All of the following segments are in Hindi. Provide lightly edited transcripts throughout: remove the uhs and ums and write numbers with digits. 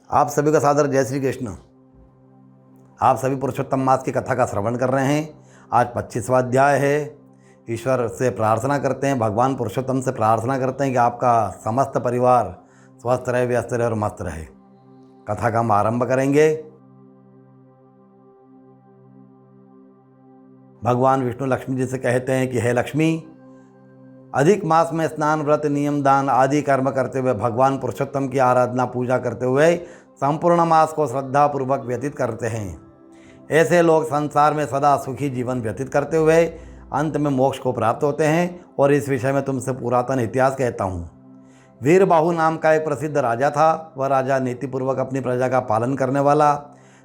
आप सभी का सादर जय श्री कृष्ण। आप सभी पुरुषोत्तम मास की कथा का श्रवण कर रहे हैं। आज 25वां अध्याय है। ईश्वर से प्रार्थना करते हैं, भगवान पुरुषोत्तम से प्रार्थना करते हैं कि आपका समस्त परिवार स्वस्थ रहे, व्यस्त रहे और मस्त रहे। कथा का हम आरंभ करेंगे। भगवान विष्णु लक्ष्मी जी से कहते हैं कि हे लक्ष्मी, अधिक मास में स्नान, व्रत, नियम, दान आदि कर्म करते हुए भगवान पुरुषोत्तम की आराधना पूजा करते हुए संपूर्ण मास को श्रद्धापूर्वक व्यतीत करते हैं। ऐसे लोग संसार में सदा सुखी जीवन व्यतीत करते हुए अंत में मोक्ष को प्राप्त होते हैं। और इस विषय में तुमसे पुरातन इतिहास कहता हूँ। वीरबाहु नाम का एक प्रसिद्ध राजा था। वह राजा नीतिपूर्वक अपनी प्रजा का पालन करने वाला,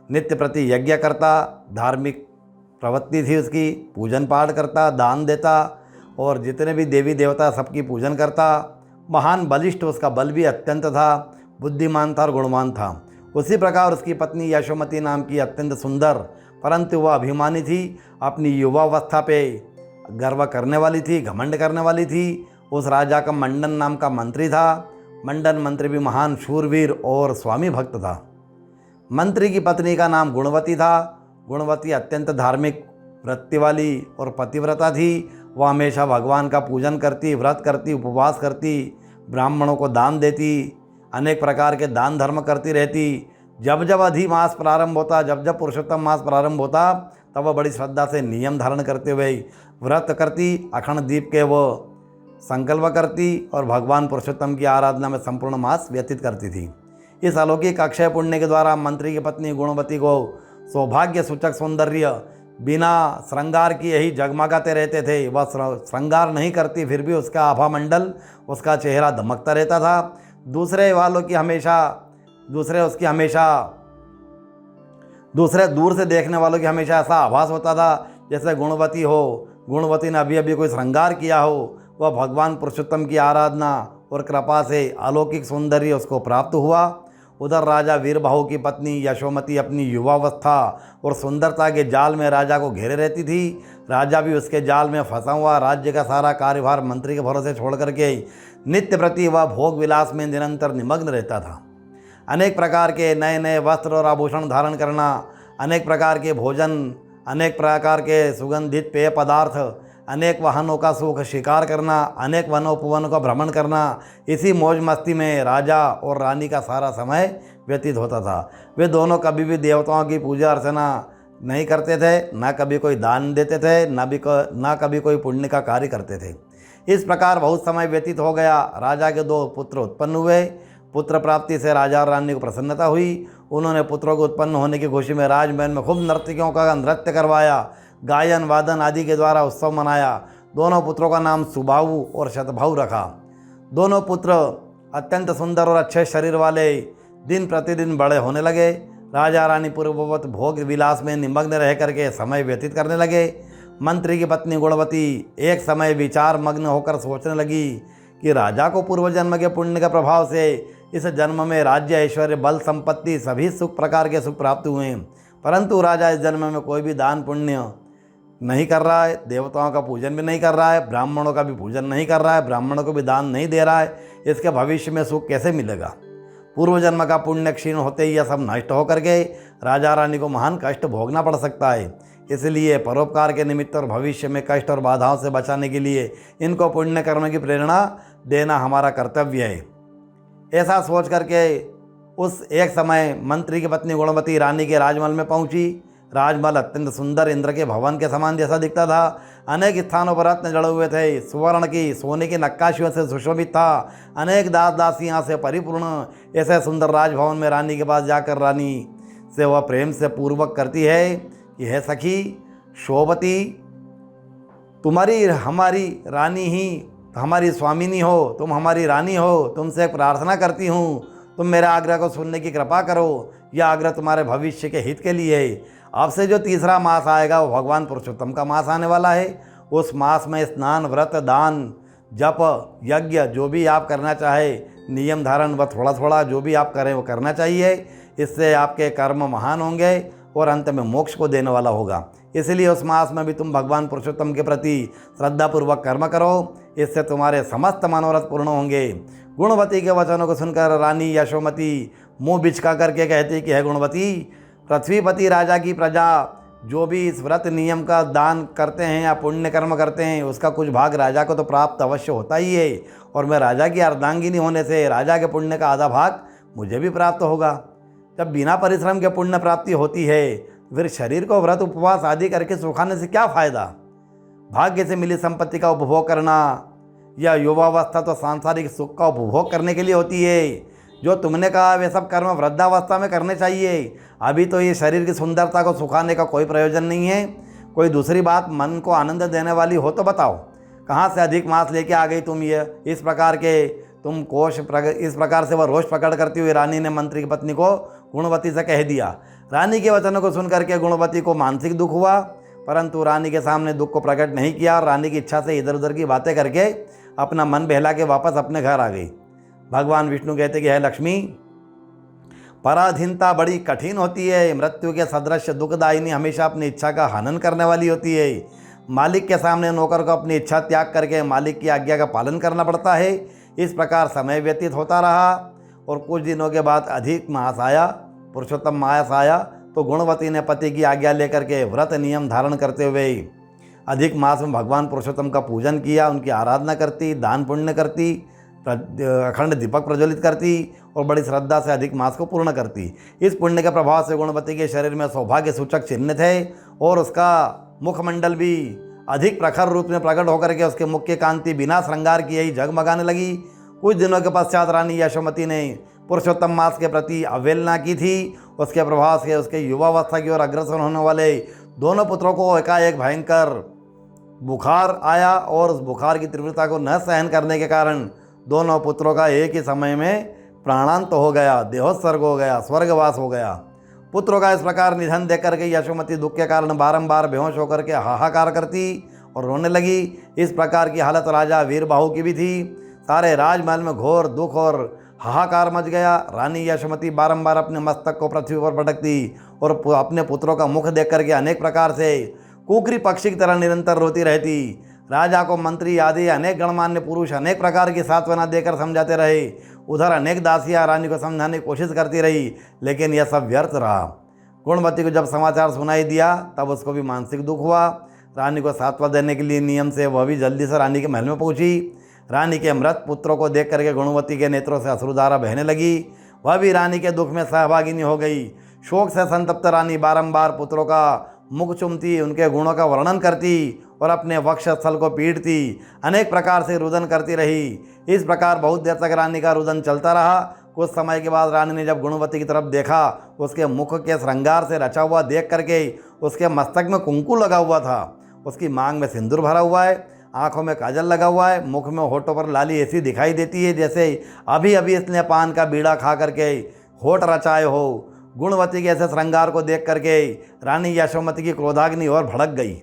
नित्य प्रति यज्ञ करता, धार्मिक प्रवृत्ति थी उसकी, पूजन पाठ करता, दान देता और जितने भी देवी देवता सबकी पूजन करता। महान बलिष्ठ उसका बल भी अत्यंत था, बुद्धिमान था और गुणवान था। उसी प्रकार उसकी पत्नी यशोमती नाम की अत्यंत सुंदर परंतु वह अभिमानी थी। अपनी युवावस्था पे गर्व करने वाली थी, घमंड करने वाली थी। उस राजा का मंडन नाम का मंत्री था। मंडन मंत्री भी महान शूरवीर और स्वामी भक्त था। मंत्री की पत्नी का नाम गुणवती था। गुणवती अत्यंत धार्मिक वृत्ति वाली और पतिव्रता थी। वह हमेशा भगवान का पूजन करती, व्रत करती, उपवास करती, ब्राह्मणों को दान देती, अनेक प्रकार के दान धर्म करती रहती। जब जब अधिमास प्रारंभ होता, जब जब पुरुषोत्तम मास प्रारंभ होता, तब वह बड़ी श्रद्धा से नियम धारण करते हुए व्रत करती, अखंड दीप के वो संकल्प करती और भगवान पुरुषोत्तम की आराधना में संपूर्ण मास व्यतीत करती थी। इस अलौकिक अक्षय पुण्य के द्वारा मंत्री की पत्नी गुणवती को सौभाग्य सूचक सौंदर्य बिना श्रृंगार की यही जगमगाते रहते थे। वह श्रृंगार नहीं करती, फिर भी उसका आभा मंडल, उसका चेहरा दमकता रहता था। दूसरे दूर से देखने वालों की हमेशा ऐसा आभास होता था जैसे गुणवती हो, गुणवती ने अभी अभी कोई श्रृंगार किया हो। वह भगवान पुरुषोत्तम की आराधना और कृपा से अलौकिक सौंदर्य उसको प्राप्त हुआ। उधर राजा वीरबाहु की पत्नी यशोमती अपनी युवावस्था और सुंदरता के जाल में राजा को घेरे रहती थी। राजा भी उसके जाल में फंसा हुआ राज्य का सारा कार्यभार मंत्री के भरोसे छोड़ करके नित्य प्रति वह भोग विलास में निरंतर निमग्न रहता था। अनेक प्रकार के नए नए वस्त्र और आभूषण धारण करना, अनेक प्रकार के भोजन, अनेक प्रकार के सुगंधित पेय पदार्थ, अनेक वाहनों का सुख शिकार करना, अनेक वनोपवनों का भ्रमण करना, इसी मौज मस्ती में राजा और रानी का सारा समय व्यतीत होता था। वे दोनों कभी भी देवताओं की पूजा अर्चना नहीं करते थे, ना कभी कोई दान देते थे, ना कभी कोई पुण्य का कार्य करते थे। इस प्रकार बहुत समय व्यतीत हो गया। राजा के 2 पुत्र उत्पन्न हुए। पुत्र प्राप्ति से राजा और रानी को प्रसन्नता हुई। उन्होंने पुत्रों को उत्पन्न होने की खुशी में राजमहल में खूब नर्तकियों का नृत्य करवाया, गायन वादन आदि के द्वारा उत्सव मनाया। दोनों पुत्रों का नाम सुबाहु और शतभाहु रखा। दोनों पुत्र अत्यंत सुंदर और अच्छे शरीर वाले दिन प्रतिदिन बड़े होने लगे। राजा रानी पूर्ववत भोग विलास में निमग्न रह करके समय व्यतीत करने लगे। मंत्री की पत्नी गुणवती एक समय विचार मग्न होकर सोचने लगी कि राजा को पूर्व जन्म के पुण्य के प्रभाव से इस जन्म में राज्य, ऐश्वर्य, बल, संपत्ति सभी प्रकार के सुख प्राप्त हुए, परंतु राजा इस जन्म में कोई भी दान पुण्य नहीं कर रहा है, देवताओं का पूजन भी नहीं कर रहा है, ब्राह्मणों का भी पूजन नहीं कर रहा है, ब्राह्मणों को भी दान नहीं दे रहा है। इसके भविष्य में सुख कैसे मिलेगा? पूर्व जन्म का पुण्य क्षीण होते ही यह सब नष्ट होकर के राजा रानी को महान कष्ट भोगना पड़ सकता है। इसलिए परोपकार के निमित्त और भविष्य में कष्ट और बाधाओं से बचाने के लिए इनको पुण्य करने की प्रेरणा देना हमारा कर्तव्य है। ऐसा सोच करके उस एक समय मंत्री की पत्नी गुणवती रानी के राजमहल में पहुंची। राजमहल अत्यंत सुंदर इंद्र के भवन के समान जैसा दिखता था। अनेक स्थानों पर रत्न जड़े हुए थे। सुवर्ण की, सोने की नक्काशियों से सुशोभित था। अनेक दास दासियां से परिपूर्ण ऐसे सुंदर राजभवन में रानी के पास जाकर रानी से वह प्रेम से पूर्वक करती है कि हे सखी शोभती, तुम्हारी हमारी रानी ही हमारी स्वामिनी हो, तुम हमारी रानी हो। तुमसे एक प्रार्थना करती हूँ, तुम मेरे आग्रह को सुनने की कृपा करो। यह आग्रह तुम्हारे भविष्य के हित के लिए है। अब से जो तीसरा मास आएगा वो भगवान पुरुषोत्तम का मास आने वाला है। उस मास में स्नान, व्रत, दान, जप, यज्ञ जो भी आप करना चाहे, नियम धारण व थोड़ा थोड़ा जो भी आप करें वो करना चाहिए। इससे आपके कर्म महान होंगे और अंत में मोक्ष को देने वाला होगा। इसलिए उस मास में भी तुम भगवान पुरुषोत्तम के प्रति श्रद्धापूर्वक कर्म करो, इससे तुम्हारे समस्त मनोरथ पूर्ण होंगे। गुणवती के वचनों को सुनकर रानी यशोमती मुंह बिचका करके कहती कि है गुणवती, पृथ्वीपति राजा की प्रजा जो भी इस व्रत नियम का दान करते हैं या पुण्य कर्म करते हैं उसका कुछ भाग राजा को तो प्राप्त अवश्य होता ही है, और मैं राजा की अर्धांगिनी होने से राजा के पुण्य का आधा भाग मुझे भी प्राप्त होगा। जब बिना परिश्रम के पुण्य प्राप्ति होती है फिर शरीर को व्रत उपवास आदि करके सुखाने से क्या फ़ायदा। भाग्य से मिली संपत्ति का उपभोग करना या युवावस्था तो सांसारिक सुख का उपभोग करने के लिए होती है। जो तुमने कहा वे सब कर्म वृद्धावस्था में करने चाहिए। अभी तो ये शरीर की सुंदरता को सुखाने का कोई प्रयोजन नहीं है। कोई दूसरी बात मन को आनंद देने वाली हो तो बताओ। कहाँ से अधिक मास लेके आ गई तुम ये इस प्रकार से वह रोष प्रकट करती हुई रानी ने मंत्री की पत्नी को गुणवती से कह दिया। रानी के वचनों को सुनकर के गुणवती को मानसिक दुख हुआ, परंतु रानी के सामने दुख को प्रकट नहीं किया और रानी की इच्छा से इधर उधर की बातें करके अपना मन बहला के वापस अपने घर आ गई। भगवान विष्णु कहते कि है लक्ष्मी, पराधीनता बड़ी कठिन होती है। मृत्यु के सदृश दुखदायिनी हमेशा अपनी इच्छा का हनन करने वाली होती है। मालिक के सामने नौकर को अपनी इच्छा त्याग करके मालिक की आज्ञा का पालन करना पड़ता है। इस प्रकार समय व्यतीत होता रहा और कुछ दिनों के बाद अधिक मास आया, पुरुषोत्तम मास आया, तो गुणवती ने पति की आज्ञा लेकर के व्रत नियम धारण करते हुए अधिक मास में भगवान पुरुषोत्तम का पूजन किया, उनकी आराधना करती, दान पुण्य करती, अखंड दीपक प्रज्वलित करती और बड़ी श्रद्धा से अधिक मास को पूर्ण करती। इस पुण्य के प्रभाव से गुणवती के शरीर में सौभाग्य सूचक चिन्ह थे और उसका मुखमंडल भी अधिक प्रखर रूप में प्रकट होकर के उसके मुख की कांति बिना श्रृंगार किए ही जगमगाने लगी। कुछ दिनों के पश्चात रानी यशोमती ने पुरुषोत्तम मास के प्रति अवहेलना की थी। उसके प्रभाव से उसके युवावस्था की ओर अग्रसर होने वाले दोनों पुत्रों को एकाएक भयंकर बुखार आया और उस बुखार की तीव्रता को न सहन करने के कारण दोनों पुत्रों का एक ही समय में प्राणांत हो गया, देहोत्सर्ग हो गया, स्वर्गवास हो गया। पुत्रों का इस प्रकार निधन देख करके यशोमती दुख के कारण बारंबार बेहोश होकर के हाहाकार करती और रोने लगी। इस प्रकार की हालत राजा वीरबाहु की भी थी। सारे राजमहल में घोर दुख और हाहाकार मच गया। रानी यशोमती बारंबार अपने मस्तक को पृथ्वी पर पटकती और अपने पुत्रों का मुख देख करके अनेक प्रकार से कुकरी पक्षी की तरह निरंतर रोती रहती। राजा को मंत्री आदि अनेक गणमान्य पुरुष अनेक प्रकार की सांत्वना देकर समझाते रहे। उधर अनेक दासियां रानी को समझाने की कोशिश करती रही, लेकिन यह सब व्यर्थ रहा। गुणवती को जब समाचार सुनाई दिया तब उसको भी मानसिक दुख हुआ। रानी को सांत्वना देने के लिए नियम से वह भी जल्दी से रानी के महल में पहुंची। रानी के मृत पुत्रों को देख करके गुणवती के नेत्रों से अश्रुधारा बहने लगी। वह भी रानी के दुख में सहभागिनी हो गई। शोक से संतप्त रानी बारंबार पुत्रों का मुख चूमती, उनके गुणों का वर्णन करती और अपने वक्षस्थल को पीटती, अनेक प्रकार से रुदन करती रही। इस प्रकार बहुत देर तक रानी का रुदन चलता रहा। कुछ समय के बाद रानी ने जब गुणवती की तरफ देखा, उसके मुख के श्रृंगार से रचा हुआ देख करके उसके मस्तक में कुंकू लगा हुआ था, उसकी मांग में सिंदूर भरा हुआ है, आंखों में काजल लगा हुआ है, मुख में होठों पर लाली ऐसी दिखाई देती है जैसे अभी अभी इसने पान का बीड़ा खा करके होठ रचाए हो। गुणवती के ऐसे श्रृंगार को देख करके रानी यशोमती की क्रोधाग्नि और भड़क गई।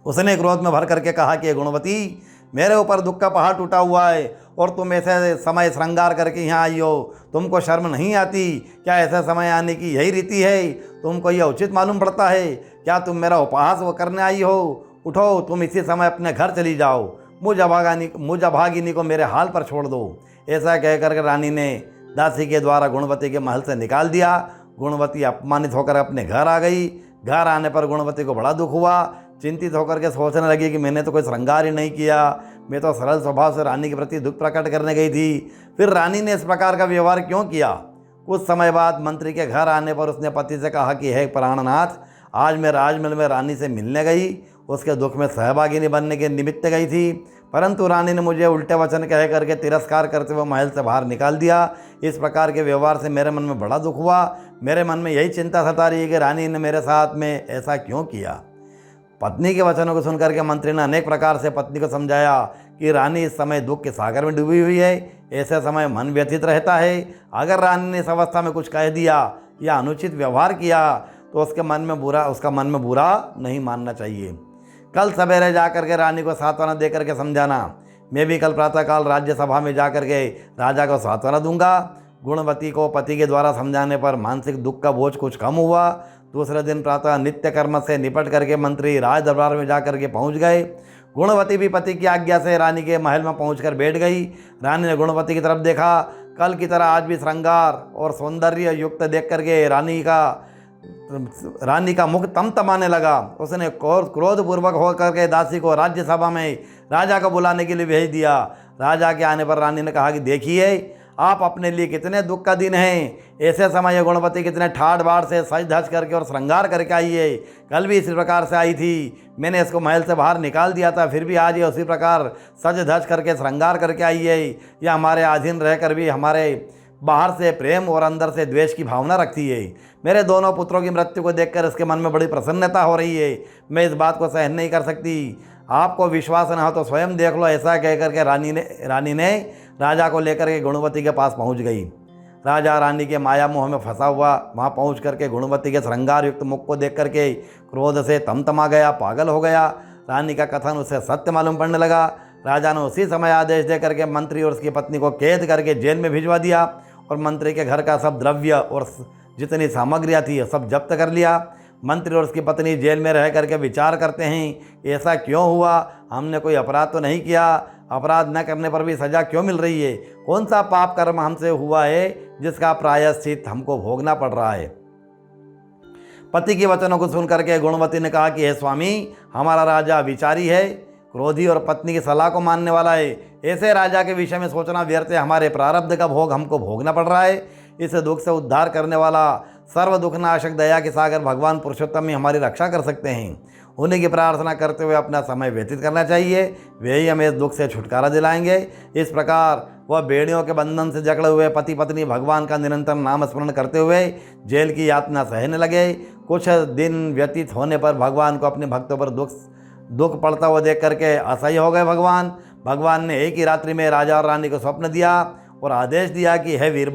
उसने क्रोध में भर करके कहा कि गुणवती, मेरे ऊपर दुख का पहाड़ टूटा हुआ है और तुम ऐसे समय श्रृंगार करके यहाँ आई हो। तुमको शर्म नहीं आती? क्या ऐसे समय आने की यही रीति है? तुमको यह उचित मालूम पड़ता है? क्या तुम मेरा उपहास वो करने आई हो? उठो, तुम इसी समय अपने घर चली जाओ। मुझ अभागिनी को मेरे हाल पर छोड़ दो। ऐसा कह करके रानी ने दासी के द्वारा गुणवती के महल से निकाल दिया। गुणवती अपमानित होकर अपने घर आ गई। घर आने पर गुणवती को बड़ा दुख हुआ। चिंतित होकर के सोचने लगी कि मैंने तो कोई श्रृंगार ही नहीं किया, मैं तो सरल स्वभाव से रानी के प्रति दुख प्रकट करने गई थी। फिर रानी ने इस प्रकार का व्यवहार क्यों किया? कुछ समय बाद मंत्री के घर आने पर उसने पति से कहा कि हे प्राणनाथ, आज मैं राजमहल में रानी से मिलने गई, उसके दुख में सहभागिनी बनने के निमित्त गई थी, परंतु रानी ने मुझे उल्टे वचन कह करके तिरस्कार करते हुए महल से बाहर निकाल दिया। इस प्रकार के व्यवहार से मेरे मन में बड़ा दुख हुआ। मेरे मन में यही चिंता सता रही है कि रानी ने मेरे साथ में ऐसा क्यों किया। पत्नी के वचनों को सुनकर के मंत्री ने अनेक प्रकार से पत्नी को समझाया कि रानी इस समय दुख के सागर में डूबी हुई है, ऐसे समय मन व्यथित रहता है। अगर रानी ने इस अवस्था में कुछ कह दिया या अनुचित व्यवहार किया तो उसका मन में बुरा नहीं मानना चाहिए। कल सवेरे जा करके रानी को सांत्वना दे करके समझाना। मैं भी कल प्रातःकाल राज्यसभा में जा करके राजा को सांत्वना दूंगा। गुणवती को पति के द्वारा समझाने पर मानसिक दुख का बोझ कुछ कम हुआ। दूसरे दिन प्रातः नित्य कर्म से निपट करके मंत्री राज दरबार में जा करके पहुंच गए। गुणवती भी पति की आज्ञा से रानी के महल में पहुंचकर बैठ गई। रानी ने गुणवती की तरफ देखा, कल की तरह आज भी श्रृंगार और सौंदर्य युक्त देख करके रानी का मुख तमतमाने लगा। उसने क्रोधपूर्वक होकर के दासी को राज्यसभा में राजा को बुलाने के लिए भेज दिया। राजा के आने पर रानी ने कहा कि देखिए, आप अपने लिए कितने दुख का दिन है। ऐसे समय ये गुणवती कितने ठाठ बाढ़ से सज धज करके और श्रृंगार करके आई है। कल भी इसी प्रकार से आई थी, मैंने इसको महल से बाहर निकाल दिया था, फिर भी आज ये उसी प्रकार सज धज करके श्रृंगार करके आई है। यह हमारे अधीन रहकर भी हमारे बाहर से प्रेम और अंदर से द्वेष की भावना रखती है। मेरे दोनों पुत्रों की मृत्यु को देखकर इसके मन में बड़ी प्रसन्नता हो रही है। मैं इस बात को सहन नहीं कर सकती। आपको विश्वास न हो तो स्वयं देख लो। ऐसा कहकर के रानी ने राजा को लेकर के गुणवती के पास पहुंच गई। राजा रानी के माया मोह में फंसा हुआ वहां पहुंच करके गुणवती के श्रृंगार युक्त मुख को देख करके क्रोध से तमतमा गया, पागल हो गया। रानी का कथन उसे सत्य मालूम पड़ने लगा। राजा ने उसी समय आदेश दे करके मंत्री और उसकी पत्नी को कैद करके जेल में भिजवा दिया और मंत्री के घर का सब द्रव्य और जितनी सामग्रियाँ थी सब जब्त कर लिया। मंत्री और उसकी पत्नी जेल में रह करके विचार करते हैं, ऐसा क्यों हुआ? हमने कोई अपराध तो नहीं किया, अपराध न करने पर भी सज़ा क्यों मिल रही है? कौन सा पाप कर्म हमसे हुआ है जिसका प्रायश्चित हमको भोगना पड़ रहा है? पति के वचनों को सुनकर के गुणवती ने कहा कि हे स्वामी, हमारा राजा विचारी है, क्रोधी और पत्नी की सलाह को मानने वाला है। ऐसे राजा के विषय में सोचना व्यर्थ है। हमारे प्रारब्ध का भोग हमको भोगना पड़ रहा है। इस दुख से उद्धार करने वाला सर्व दुखनाशक दया के सागर भगवान पुरुषोत्तम ही हमारी रक्षा कर सकते हैं। उन्हीं की प्रार्थना करते हुए अपना समय व्यतीत करना चाहिए, वे ही हमें इस दुख से छुटकारा दिलाएंगे। इस प्रकार वह बेड़ियों के बंधन से जकड़े हुए पति पत्नी भगवान का निरंतर नाम स्मरण करते हुए जेल की यातना सहने लगे। कुछ दिन व्यतीत होने पर भगवान को अपने भक्तों पर दुख पड़ता हुआ देख करके असह्य हो गए। भगवान ने एक ही रात्रि में राजा और रानी को स्वप्न दिया और आदेश दिया कि हे वीर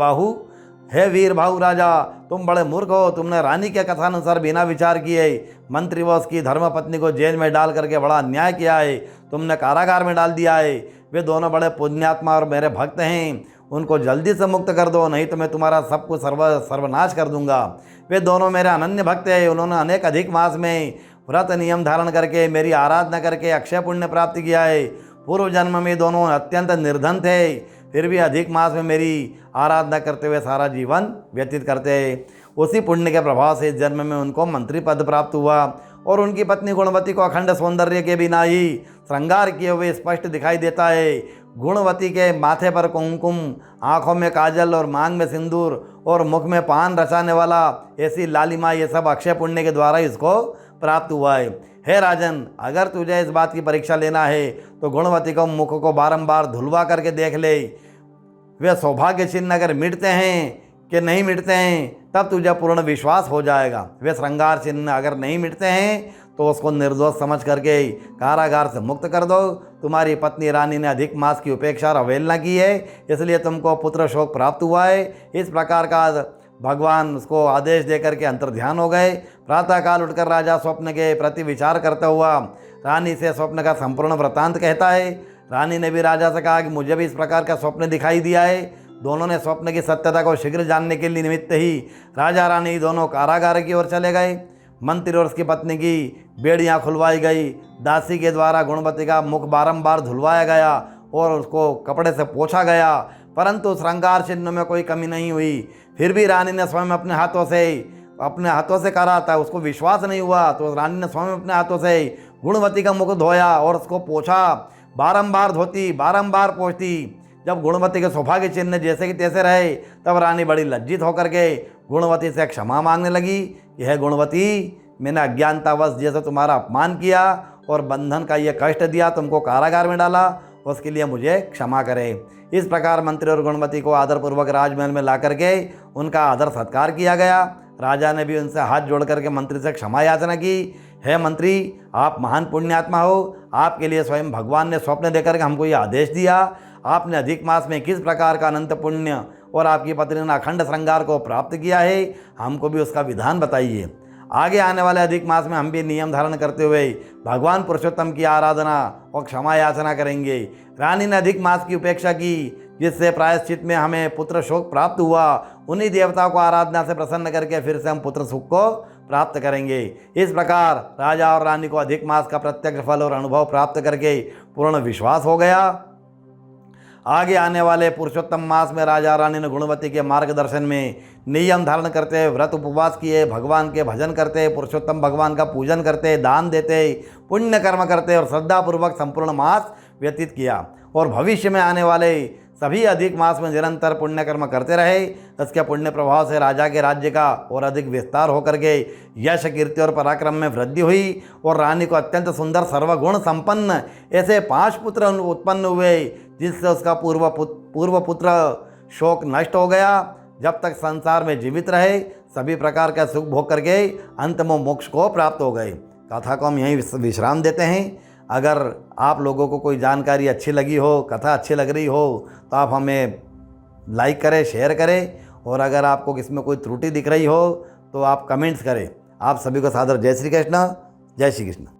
बाहु राजा, तुम बड़े मूर्ख हो। तुमने रानी के कथानुसार बिना विचार किए मंत्री व उसकी धर्मपत्नी को जेल में डाल करके बड़ा अन्याय किया है। तुमने कारागार में डाल दिया है। वे दोनों बड़े पुण्यात्मा और मेरे भक्त हैं, उनको जल्दी से मुक्त कर दो, नहीं तो मैं तुम्हारा सब कुछ सर्वनाश कर दूंगा। वे दोनों मेरे अनन्य भक्त हैं। उन्होंने अनेक अधिक मास में व्रत नियम धारण करके मेरी आराधना करके अक्षय पुण्य प्राप्त किया है। पूर्व जन्म में दोनों अत्यंत निर्धन थे, फिर भी अधिक मास में मेरी आराधना करते हुए सारा जीवन व्यतीत करते हैं। उसी पुण्य के प्रभाव से इस जन्म में उनको मंत्री पद प्राप्त हुआ और उनकी पत्नी गुणवती को अखंड सौंदर्य के बिना ही श्रृंगार किए हुए स्पष्ट दिखाई देता है। गुणवती के माथे पर कुमकुम, आँखों में काजल और मांग में सिंदूर और मुख में पान रचाने वाला ऐसी लालिमा, ये सब अक्षय पुण्य के द्वारा इसको प्राप्त हुआ है। हे राजन, अगर तुझे इस बात की परीक्षा लेना है तो गुणवती को मुख को बारंबार धुलवा करके देख ले। वे सौभाग्य चिन्ह अगर मिटते हैं कि नहीं मिटते हैं तब तुझे पूर्ण विश्वास हो जाएगा। वे श्रृंगार चिन्ह अगर नहीं मिटते हैं तो उसको निर्दोष समझ करके कारागार से मुक्त कर दो। तुम्हारी पत्नी रानी ने अधिक मास की उपेक्षा और अवहेलना की है, इसलिए तुमको पुत्र शोक प्राप्त हुआ है। इस प्रकार का भगवान उसको आदेश देकर के अंतर्ध्यान हो गए। प्रातःकाल उठकर राजा स्वप्न के प्रति विचार करता हुआ रानी से स्वप्न का संपूर्ण वृत्तांत कहता है। रानी ने भी राजा से कहा कि मुझे भी इस प्रकार का स्वप्न दिखाई दिया है। दोनों ने स्वप्न की सत्यता को शीघ्र जानने के लिए निमित्त ही राजा रानी दोनों कारागार की ओर चले गए। मंत्री और उसकी पत्नी की बेड़ियाँ खुलवाई गई। दासी के द्वारा गुणवती का मुख बारंबार धुलवाया गया और उसको कपड़े से पोंछा गया, परंतु श्रृंगार चिन्ह में कोई कमी नहीं हुई। फिर भी रानी ने स्वयं अपने हाथों से करा था, उसको विश्वास नहीं हुआ, तो रानी ने स्वयं अपने हाथों से गुणवती का मुख धोया और उसको पोंछा। बारंबार धोती, बारंबार पोंछती। जब गुणवती के सौभाग्य चिन्ह जैसे कि तैसे रहे तब रानी बड़ी लज्जित होकर के गुणवती से क्षमा मांगने लगी। यह गुणवती, मैंने अज्ञानतावश जैसे तुम्हारा अपमान किया और बंधन का ये कष्ट दिया, तुमको कारागार में डाला, उसके लिए मुझे क्षमा करे। इस प्रकार मंत्री और गुणवती को आदरपूर्वक राजमहल में ला करके उनका आदर सत्कार किया गया। राजा ने भी उनसे हाथ जोड़ करके मंत्री से क्षमा याचना की। हे मंत्री, आप महान पुण्यात्मा हो। आपके लिए स्वयं भगवान ने स्वप्न देकर के हमको ये आदेश दिया। आपने अधिक मास में किस प्रकार का अनंत पुण्य और आपकी पत्नी ने अखंड श्रृंगार को प्राप्त किया है, हमको भी उसका विधान बताइए। आगे आने वाले अधिक मास में हम भी नियम धारण करते हुए भगवान पुरुषोत्तम की आराधना और क्षमा याचना करेंगे। रानी ने अधिक मास की उपेक्षा की, जिससे प्रायश्चित में हमें पुत्र शोक प्राप्त हुआ। उन्हीं देवताओं को आराधना से प्रसन्न करके फिर से हम पुत्र सुख को प्राप्त करेंगे। इस प्रकार राजा और रानी को अधिक मास का प्रत्यक्ष फल और अनुभव प्राप्त करके पूर्ण विश्वास हो गया। आगे आने वाले पुरुषोत्तम मास में राजा रानी ने गुणवती के मार्गदर्शन में नियम धारण करते, व्रत उपवास किए, भगवान के भजन करते, पुरुषोत्तम भगवान का पूजन करते, दान देते, पुण्य कर्म करते और श्रद्धापूर्वक संपूर्ण मास व्यतीत किया और भविष्य में आने वाले सभी अधिक मास में निरंतर पुण्य कर्म करते रहे। इसके पुण्य प्रभाव से राजा के राज्य का और अधिक विस्तार होकर के यश, कीर्ति और पराक्रम में वृद्धि हुई और रानी को अत्यंत सुंदर सर्वगुण संपन्न ऐसे 5 पुत्र उत्पन्न हुए, जिससे उसका पूर्व पुत्र शोक नष्ट हो गया। जब तक संसार में जीवित रहे सभी प्रकार का सुख भोग करके अंत में मोक्ष को प्राप्त हो गए। कथा को हम यहीं विश्राम देते हैं। अगर आप लोगों को कोई जानकारी अच्छी लगी हो, कथा अच्छी लग रही हो, तो आप हमें लाइक करें, शेयर करें और अगर आपको इसमें कोई त्रुटि दिख रही हो तो आप कमेंट्स करें। आप सभी को सादर जय श्री कृष्ण। जय श्री कृष्ण।